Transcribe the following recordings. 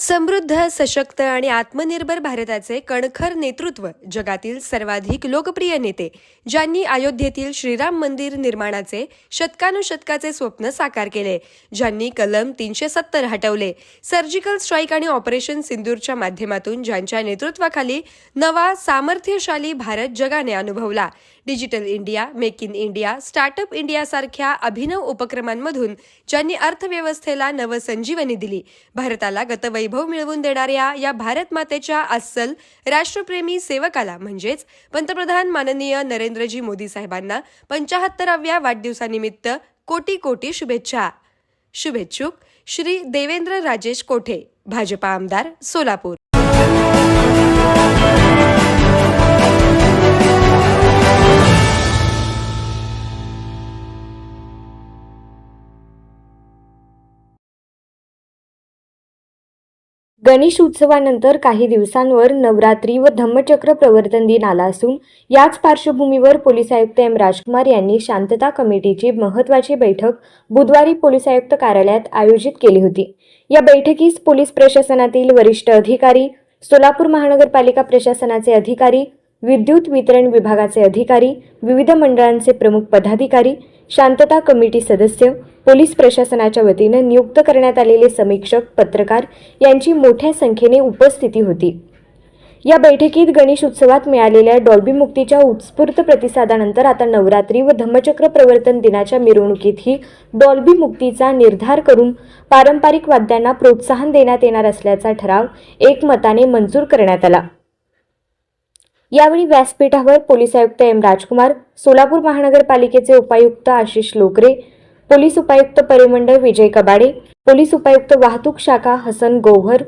समृद्ध, सशक्त आणि आत्मनिर्भर भारताचे कणखर नेतृत्व, जगातील सर्वाधिक लोकप्रिय नेते, ज्यांनी अयोध्येतील श्रीराम मंदिर निर्माणाचे शतकानुशतकाचे स्वप्न साकार केले, ज्यांनी कलम 370 हटवले, सर्जिकल स्ट्राईक आणि ऑपरेशन सिंदूरच्या माध्यमातून ज्यांच्या नेतृत्वाखाली नवा सामर्थ्यशाली भारत जगाने अनुभवला, digital India, make in India, startup इंडियासारख्या अभिनव उपक्रमांमधून ज्यांनी अर्थव्यवस्थेला नवसंजीवनी दिली, भारताला गतवैभव मिळवून देणाऱ्या या भारत मातेच्या अस्सल राष्ट्रप्रेमी सेवकाला म्हणजेच पंतप्रधान माननीय नरेंद्रजी मोदी साहेबांना 75व्या वाढदिवसानिमित्त कोटी कोटी शुभेच्छा. शुभेच्छुक श्री देवेंद्र राजेश कोठे, भाजपा आमदार, सोलापूर. गणेश उत्सवानंतर काही दिवसांवर नवरात्री व धम्मचक्र प्रवर्तन दिन आला असून याच पार्श्वभूमीवर पोलीस आयुक्त एम राजकुमार यांनी शांतता कमिटीची महत्त्वाची बैठक बुधवारी पोलीस आयुक्त कार्यालयात आयोजित केली होती. या बैठकीस पोलीस प्रशासनातील वरिष्ठ अधिकारी, सोलापूर महानगरपालिका प्रशासनाचे अधिकारी, विद्युत वितरण विभागाचे अधिकारी, विविध मंडळांचे प्रमुख पदाधिकारी, शांतता कमिटी सदस्य, पोलीस प्रशासनाच्या वतीने नियुक्त करण्यात आलेले समीक्षक, पत्रकार यांची मोठ्या संख्येने उपस्थिती होती. या बैठकीत गणेश उत्सवात मिळालेल्या डॉल्बी मुक्तीच्या उत्स्फूर्त प्रतिसादानंतर आता नवरात्री व धम्मचक्र प्रवर्तन दिनाच्या मिरवणुकीतही डॉल्बी मुक्तीचा निर्धार करून पारंपरिक वाद्यांना प्रोत्साहन देण्यात येणार असल्याचा ठराव एकमताने मंजूर करण्यात आला. यावेळी व्यासपीठावर पोलीस आयुक्त एम राजकुमार, सोलापूर महानगरपालिकेचे उपायुक्त आशिष लोकरे, पोलीस उपायुक्त परिमंडळ विजय कबाडे, पोलीस उपायुक्त वाहतूक शाखा हसन गौहर,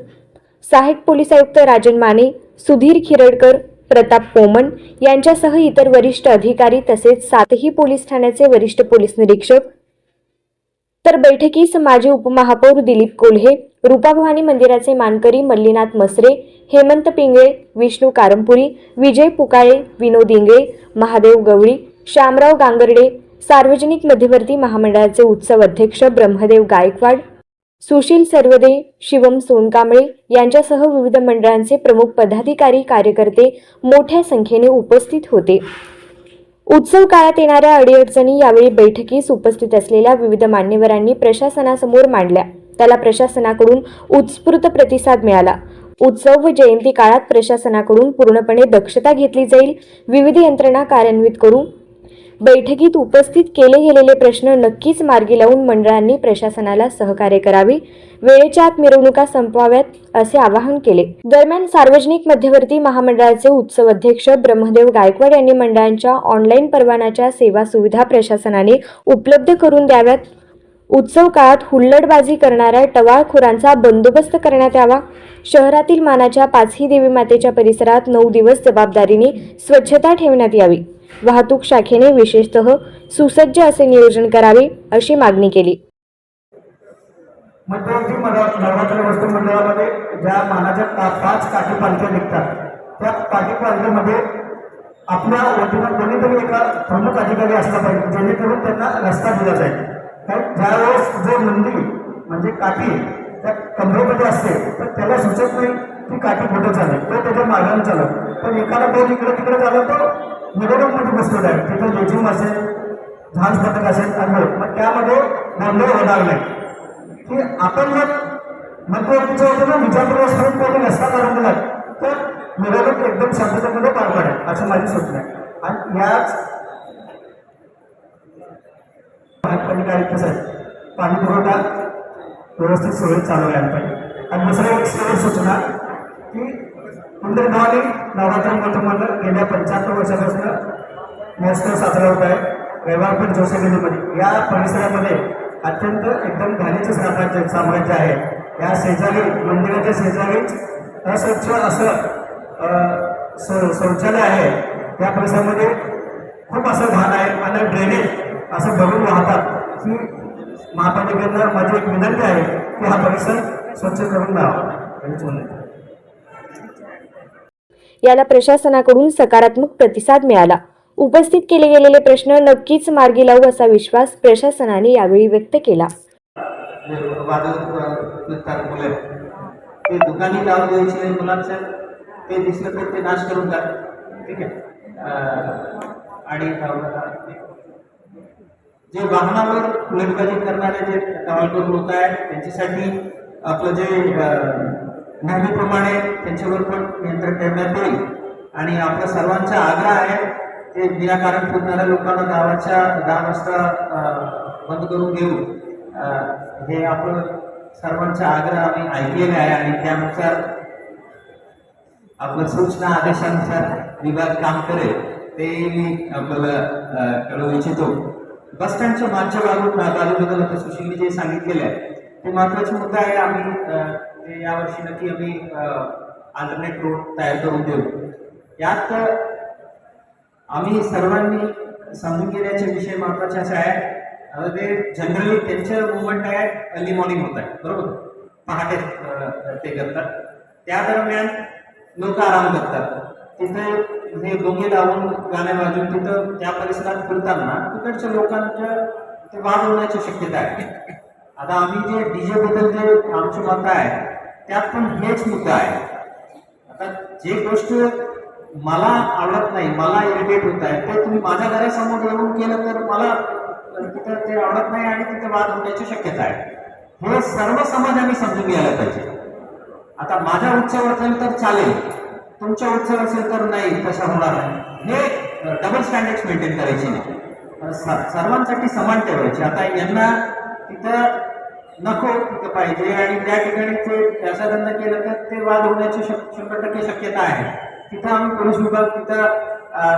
सहाय्यक पोलीस आयुक्त राजन माने, सुधीर खिरडकर, प्रताप पोमन यांच्यासह इतर वरिष्ठ अधिकारी तसेच 7ही पोलीस ठाण्याचे वरिष्ठ पोलीस निरीक्षक. तर बैठकीस माजी उपमहापौर दिलीप कोल्हे, रूपाभवानी मंदिराचे मानकरी मल्लीनाथ मसरे, हेमंत पिंगळे, विष्णू कारंपुरी, विजय पुकाळे, विनोद इंगळे, महादेव गवळी, श्यामराव गांगर्डे, सार्वजनिक मध्यवर्ती महामंडळाचे उत्सव अध्यक्ष ब्रह्मदेव गायकवाड, सुशील सर्वदे, शिवम सोनकांबळे यांच्यासह विविध मंडळांचे प्रमुख पदाधिकारी, कार्यकर्ते मोठ्या संख्येने उपस्थित होते. उत्सव काळात येणाऱ्या अडीअडचणी यावेळी बैठकीस उपस्थित असलेल्या विविध मान्यवरांनी प्रशासनासमोर मांडल्या. त्याला प्रशासनाकडून उत्स्फूर्त प्रतिसाद मिळाला. उत्सव व जयंती काळात प्रशासनाकडून पूर्णपणे दक्षता घेतली जाईल. विविध यंत्रणा कार्यान्वित करू. बैठकीत उपस्थित केले गेलेले प्रश्न नक्कीच मार्गी लावून मंडळांनी प्रशासनाला सहकार्य करावे. वेळेच्या आत मिरवणुका संपवाव्यात असे आवाहन केले. दरम्यान सार्वजनिक मध्यवर्ती महामंडळाचे उत्सव अध्यक्ष ब्रह्मदेव गायकवाड यांनी मंडळांच्या ऑनलाईन परवानाच्या सेवा सुविधा प्रशासनाने उपलब्ध करून द्याव्यात. उत्सव काळात हुल्लडबाजी करणाऱ्या टवाळखोरांचा बंदोबस्त करण्यात यावा. शहरातील मानाच्या 5ही देवी मातेच्या परिसरात 9 दिवस जबाबदारीने स्वच्छता ठेवण्यात यावी. वाहतूक शाखेने विशेषतः सुसज्ज असे नियोजन करावे अशी मागणी केली. मध्यवर्ती नवरात्र वस्तू मंडळामध्ये ज्या मानाच्या 5 काठी पालख्या निघतात, त्या काठी पालख्यामध्ये आपल्या वतीनं कोणीतरी एका प्रमुख अधिकारी असला पाहिजे, जेणेकरून त्यांना रस्ता दिला जाईल. कारण ज्यावेळेस जो नंदी म्हणजे काठी त्या कमरेमध्ये असते तर त्याला सुचत नाही की काठी कुठे चालेल, तो त्याच्या मार्गाने चालत. पण एखादा दोन इकडे तिकडे झाला तो मिरवणूकमध्ये बसलेला आहे. तिथं लेझिम असेल, झांज पथक असेल, मग त्यामध्ये गोंधळ होणार नाही की आपण जर मध्यवर्तीच्या वतीनं विचारपूर्वक कोणी रस्ता काढून दिला तर मिरवणूक एकदम शांततेमध्ये पार पडेल असं माझी सूचना आहे. आणि याच महानगरपालिका आयुक्त साहेब पाणी पुरवठा व्यवस्थित सोयीत चालवायला पाहिजे. आणि दुसरं एक सूचना की इंद्रभवानी नवरात्र मंडळ गेल्या 75 वर्षापासून महोत्सव साजरा होत आहे. रविवारपेठ जोसेगलीमध्ये या परिसरामध्ये अत्यंत एकदम घाणीचे साम्राज्य आहे. या शेजारी मंदिराच्या शेजारीच अस्वच्छ असं शौचालय आहे. या परिसरामध्ये खूप असं घाण आहे आणि ड्रेनेज असं भरून वाहतात की महापालिकेला माझी एक विनंती आहे की हा परिसर स्वच्छ करून द्यावा. याला प्रशासनाकडून सकारात्मक प्रतिसाद मिळाला. उपस्थित केले गेलेले प्रश्न नक्कीच मार्गी लावू असा विश्वास प्रशासनाने यावेळी व्यक्त केला. ते दुकानी लावून द्यायची नाही मुलांच्या, ते दिसलं तर ते नाश करून टाक. ठीक आहे. आणि जे वाहनावर उलटबाजी करणारे जे टवाळखोर लोक आहेत त्यांच्यासाठी आपलं जे नेहमीप्रमाणे त्यांच्यावर पण नियंत्रण ठेवण्यात येईल. आणि आपल्या सर्वांचा आग्रह आहे ते विनाकारण फिरणाऱ्या लोकांना गावाच्या 10 वाजता बंद करून देऊ. हे आपलं सर्वांचा आग्रह आम्ही ऐकलेला आहे आणि त्यानुसार आपल्या सूचना आदेशानुसार विभाग काम करेल ते मी आपल्याला कळवू इच्छितो. बस स्टँडच्या मागच्या बाजूबद्दल आता सुशीलने जे सांगितलेलं आहे ते महत्वाचे मुद्दा आहे. आम्ही ते यावर्षी नक्की आम्ही अल्टरनेट रोड तयार करून देऊ. यात आम्ही सर्वांनी समजून घेण्याचे विषय महत्वाचे असे आहे. ते जनरली त्यांचं मुवमेंट आहे अर्ली मॉर्निंग होत आहे, बरोबर, पहाटे ते करतात. त्या दरम्यान लोक आराम करतात. तिथे हे डोंगे लावून गाणे वाजून तिथं त्या परिसरात फिरताना तिकडच्या लोकांच्या ते वाद होण्याची शक्यता आहे. आता आम्ही जे डीजे बद्दल जे आमचे मत आहे त्यात पण हेच मुद्दा आहे. आता जे गोष्ट मला आवडत नाही, मला इरिटेट होत आहे, ते तुम्ही माझ्या घरासमोर येऊन केलं तर मला तिथं ते आवडत नाही आणि तिथे वाद होण्याची शक्यता आहे. हे सर्व समाजाने समजून घ्यायला पाहिजे. आता माझा उत्सव असेल तर चालेल, तुमचा उत्सव असेल तर नाही, तसा होणार नाही. हे डबल स्टँडर्ड्स मेंटेन करायची नाही, सर्वांसाठी समान ठेवायचे. आता यांना तिथं नको तिथं पाहिजे आणि त्या ठिकाणी ते असा धंदा केला तर ते वाद होण्याची 100% शक्यता आहे. तिथं आम्ही पोलीस विभाग तिथं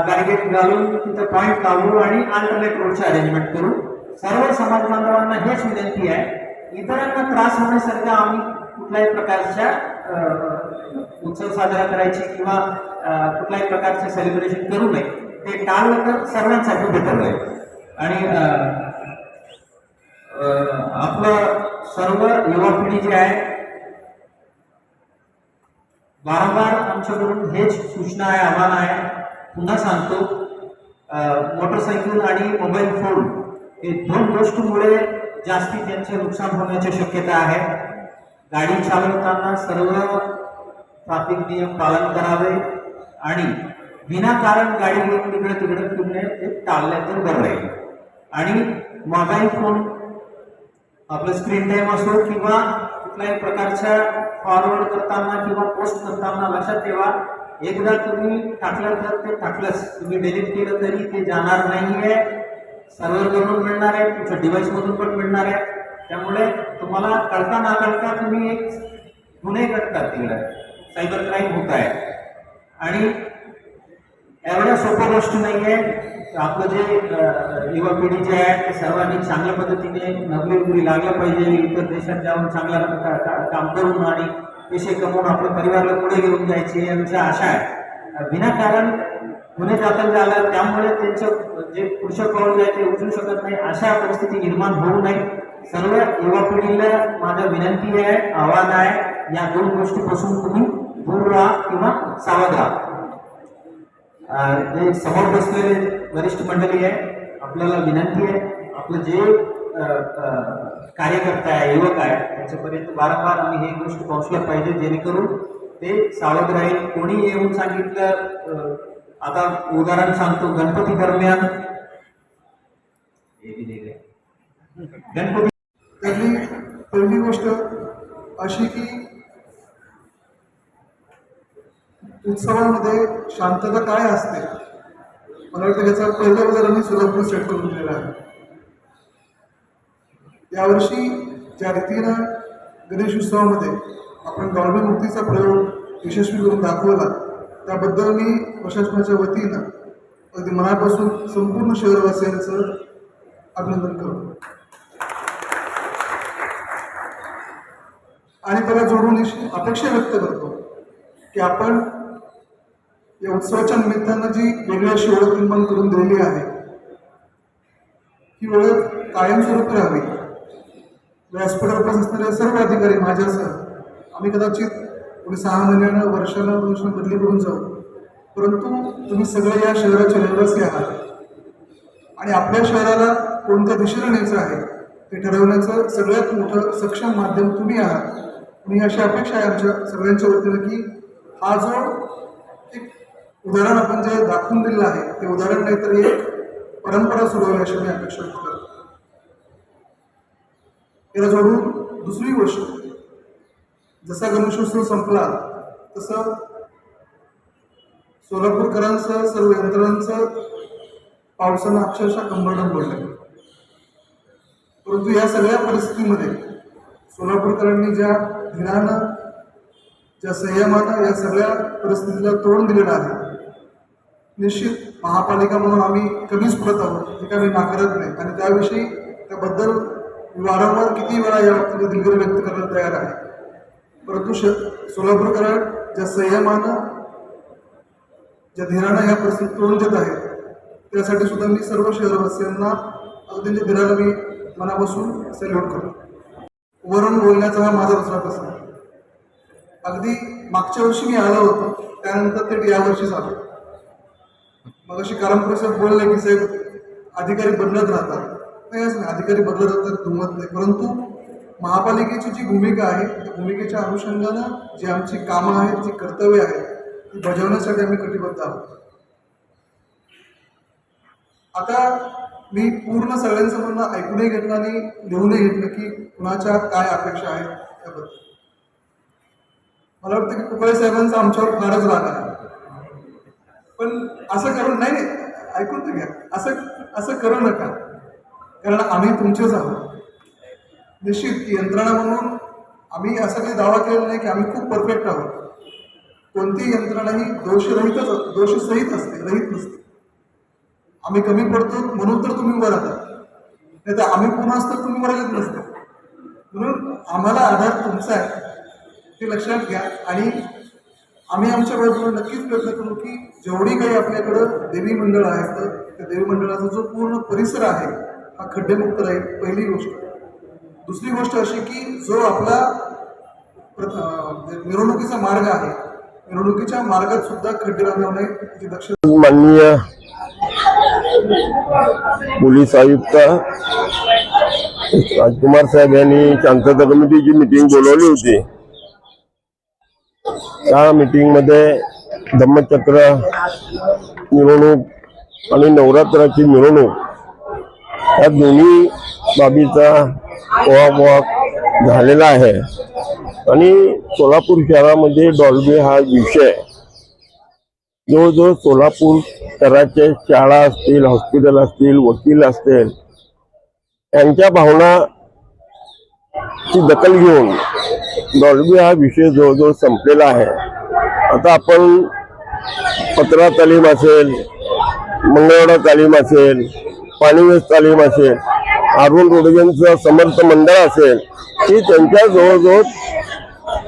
बॅरिगेट घालून तिथं पॉईंट लावू आणि अल्टरनेट रोडचे अरेंजमेंट करू. सर्व समाज बांधवांना हेच विनंती आहे, इतरांना त्रास होण्यासारखं आम्ही कुठल्याही प्रकारच्या उत्सव साजरा करायची किंवा कुठल्याही प्रकारचे सेलिब्रेशन करू नये. ते टाळलं तर सर्वांसाठी बेटर राहील. आणि आपलं सर्व युवा पिढी जी आहे, वारंवार आमच्याकडून हेच सूचना आहे, आव्हान आहे. पुन्हा सांगतो, मोटरसायकल आणि मोबाईल फोन हे 2 गोष्टीमुळे जास्ती त्यांचे नुकसान होण्याची शक्यता आहे. गाडी चालवताना सर्व ट्रॅफिक नियम पालन करावे आणि विनाकारण गाडी घेऊन इकडे तिकडे फिरणे ते टाळले तर बरं राहील. आणि मोबाईल फोन आपलं स्क्रीन टाइम असो किंवा कुठल्याही प्रकारच्या फॉरवर्ड करताना किंवा पोस्ट करताना लक्षात ठेवा, एकदा तुम्ही टाकलं तर ते टाकलंच, तुम्ही डिलीट केलं तरी ते जाणार नाहीये, सर्व्हरवरून मिळणार आहे, तुमच्या डिव्हाइस मधून पण मिळणार आहे. त्यामुळे तुम्हाला कळता ना कळता तुम्ही एक गुन्हे घडतात, तिकडे सायबर क्राईम होत आहे. आणि एवढ्या सोप्या गोष्टी नाहीये. आपलं जे युवा पिढी जे आहे ते सर्वांनी चांगल्या पद्धतीने नोकरी लागलं पाहिजे. इतर देशात जाऊन चांगला काम करून आणि पैसे कमवून आपल्या परिवाराला पुढे घेऊन जायचे यांची आशा आहे. विनाकारण गुन्हे दाखल झाला त्यामुळे त्यांचं जे पुढचं पाऊल आहे ते उचलू शकत नाही, अशा परिस्थिती निर्माण होऊ नये. सर्व युवा पिढीला माझं विनंती आहे, आव्हान आहे, या 2 गोष्टीपासून तुम्ही दूर राहा किंवा सावध राहा. जे समोर बसलेले वरिष्ठ मंडळी आहे, आपल्याला विनंती आहे, आपलं जे कार्यकर्ता आहे, युवक आहे, त्याच्यापर्यंत वारंवार आम्ही हे गोष्ट पोहोचल्या पाहिजे जेणेकरून ते सावध राहील. कोणी येऊन सांगितलं, आता उदाहरण सांगतो, गणपती दरम्यान गणपती पहिली गोष्ट अशी की उत्सवामध्ये शांतता काय असते, मला वाटतं याचा पहिलं उदाहरण मी सोलापूर सेट करून दिलेलं आहे. यावर्षी ज्या रीतीनं गणेश उत्सवामध्ये आपण डॉल्बी मूर्तीचा प्रयोग यशस्वी करून दाखवला त्याबद्दल मी प्रशासनाच्या वतीनं अगदी मनापासून संपूर्ण शहरवासियांचं अभिनंदन करतो. आणि त्याला जोडून अपेक्षा व्यक्त करतो की आपण या उत्सवाच्या निमित्तानं जी वेगळी अशी ओळख निर्माण करून दिलेली आहे ही ओळख कायमस्वरूपी राहावी. व्यासपीठावर उपस्थित असणारे सर्व अधिकारी माझ्यासह आम्ही कदाचित कोणी 6 महिन्यानं वर्षानं बदली करून जाऊ, परंतु तुम्ही सगळे या शहराचे रहिवासी आहात आणि आपल्या शहराला कोणत्या दिशेने न्यायचं आहे ते ठरवण्याचं सगळ्यात मोठं सक्षम माध्यम तुम्ही आहात. आणि अशी अपेक्षा आहे आमच्या सगळ्यांच्या वतीनं की हा जो एक उदाहरण आपण जे दाखवून दिलेलं आहे ते उदाहरण नाही तर एक परंपरा सुरू होईल अशी मी अपेक्षा व्यक्त करतो. याला जोडून दुसरी गोष्ट, जसा गणेशोत्सव संपला तसं सोलापूरकरांचं सर्व यंत्रणांचं पावसानं अक्षरशः कंबरडं पडलं. परंतु या सगळ्या परिस्थितीमध्ये सोलापूरकरांनी ज्या धीरानं, ज्या संयमानं या सगळ्या परिस्थितीला तोंड दिलेलं आहे, निश्चित महापालिका म्हणून आम्ही कमीच पडत आहोत हे काही मी नाकारत नाही आणि त्याविषयी त्याबद्दल वारंवार किती वेळा या बाबतीत दिलगिरी व्यक्त करायला तयार आहे. परंतु सोलापूरकर ज्या संयमानं, ज्या धीरानं या परिस्थितीत तोंड देत आहेत त्यासाठी सुद्धा मी सर्व शहरवासियांना त्यांच्या धीराला मी मनापासून सॅल्यूट करतो. वरून बोलण्याचा हा माझा दुसरा प्रसंग. अगदी मागच्या वर्षी मी आलो होतो, त्यानंतर ते यावर्षीच आलो. मग अशी कारंप्रसाद बोलले की साहेब अधिकारी बदलत राहतात. नाही असं नाही, अधिकारी बदलत राहतात दुमत नाही, परंतु महापालिकेची जी भूमिका आहे त्या भूमिकेच्या अनुषंगानं जी आमची कामं आहेत, जी कर्तव्य आहेत ती बजावण्यासाठी आम्ही कटिबद्ध आहोत. आता मी पूर्ण सगळ्यांचं म्हणणं ऐकूनही घेतलं आणि लिहूनही घेतलं की कुणाच्या काय अपेक्षा आहेत त्याबद्दल. मला वाटतं की कुकळे साहेबांचा आमच्यावर फारच राग आहे. पण असं करून नाही, ऐकून तर घ्या, असं करू नका, कारण आम्ही तुमचेच आहोत. निश्चित की यंत्रणा म्हणून आम्ही असं काही दावा केलेला नाही की आम्ही खूप परफेक्ट आहोत. कोणतीही यंत्रणा ही दोषसहित असते, रहित नसते. आम्ही कमी पडतो म्हणून तर तुम्ही वर आहात, नाही तर आम्ही पुन्हा असतो तुम्ही वर येत नसतो. म्हणून आम्हाला आधार तुमचा आहे ते लक्षात घ्या आणि आम्ही आमच्या बाजूला नक्कीच प्रयत्न करू की जेवढी काही आपल्याकडं देवी मंडळ आहेत त्या देवी मंडळाचा जो पूर्ण परिसर आहे हा खड्डेमुक्त राहील, पहिली गोष्ट. दुसरी गोष्ट अशी की जो आपला मिरवणुकीचा मार्ग आहे, मिरवणुकीच्या मार्गात सुद्धा खड्डे राहणार नाही याची दक्षता. माननीय पोलीस आयुक्त राजकुमार साहेब यांनी शांतता कमिटीची मीटिंग बोलवली होती. त्या मीटिंग मध्ये धम्मचक्र मिरवणूक आणि नवरात्राची मिरवणूक या दोन्ही बाबीचा ओहापोह झालेला आहे आणि सोलापूर शहरामध्ये डॉल्बी हा विषय जो सोलापूर शहराचे शाळा असतील, हॉस्पिटल असतील, वकील असतील यांच्या भावनाची दखल घेऊन डॉल्बी हा विषय जवळजवळ संपलेला आहे. आता आपण पत्रा तालीम असेल, मंगळवाडा तालीम असेल, पाणीवेस तालीम असेल, अरुण रोडगेंचं समर्थ मंडळ असेल, ही त्यांच्या जवळजवळ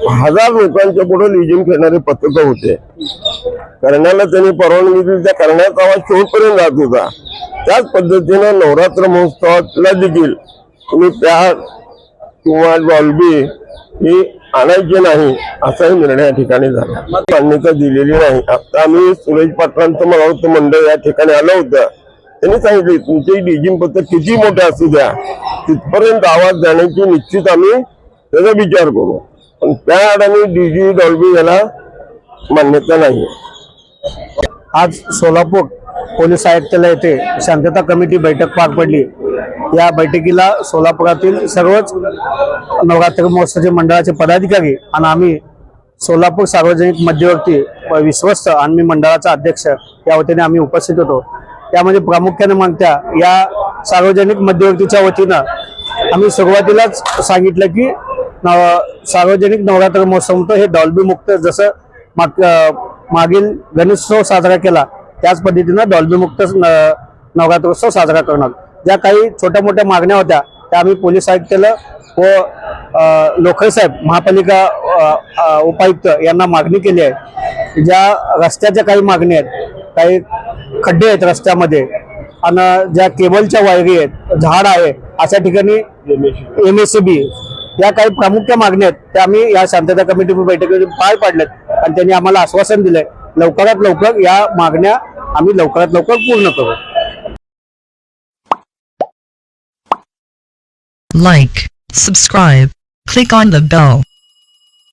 1000 लोकांच्या पुढे लिजिंग खेळणारे पत्रकं होते. करण्याला त्यांनी परवानगी दिली, त्या करण्याचा आवाज शेवटपर्यंत जात होता. त्याच पद्धतीनं नवरात्र महोत्सवाला देखील तुम्ही प्यार किंवा डॉल्बी ही आणायची नाही असाही निर्णय या ठिकाणी झाला. मान्यता दिलेली नाही. आता आम्ही सुरेश पाटलांचं मला होतं मंडळ या ठिकाणी आलं होतं, त्यांनी सांगितले तुमचे डीजिंग पत्र किती मोठे असू द्या तिथपर्यंत आवाज जाण्याची निश्चित आम्ही त्याचा विचार करू, पण पॅड आणि डीजी डॉल्बी याला मान्यता नाही. आज सोलापूर पोलीस आयुक्तालय येथे शांतता कमिटी बैठक पार पडली. या बैठकीला सोलापुरातील सर्वच नवरात्र महोत्सवाचे मंडळाचे पदाधिकारी आणि आम्ही सोलापूर सार्वजनिक मध्यवर्ती विश्वस्त आणि मी मंडळाचा अध्यक्ष या वतीने आम्ही उपस्थित होतो. त्यामध्ये प्रामुख्याने मागत्या या सार्वजनिक मध्यवर्तीच्या वतीनं आम्ही सुरुवातीलाच सांगितलं की सार्वजनिक नवरात्र महोत्सव हे डॉल्बी मुक्त जसं मागील गणेशोत्सव साजरा केला त्याच पद्धतीनं डॉल्बी मुक्त नवरात्रोत्सव साजरा करणार. ज्या काही छोट्या मोठ्या मागण्या होत्या त्या आम्ही पोलीस आयुक्तालय व लोखर साहेब महापालिका उपायुक्त यांना मागणी केली आहे. ज्या रस्त्याच्या काही मागणी आहेत, काही खड्डे आहेत रस्त्यामध्ये आणि ज्या केबलच्या वायरी आहेत, झाड आहे, अशा ठिकाणी MSCB या काही प्रामुख्य मागण्या आहेत त्या आम्ही या शांतता कमिटी बैठकीमध्ये पार पाडल्यात आणि त्यांनी आम्हाला आश्वासन दिलंय लवकरात लवकर या मागण्या आम्ही लवकरात लवकर पूर्ण करू. Like, subscribe, click on the bell.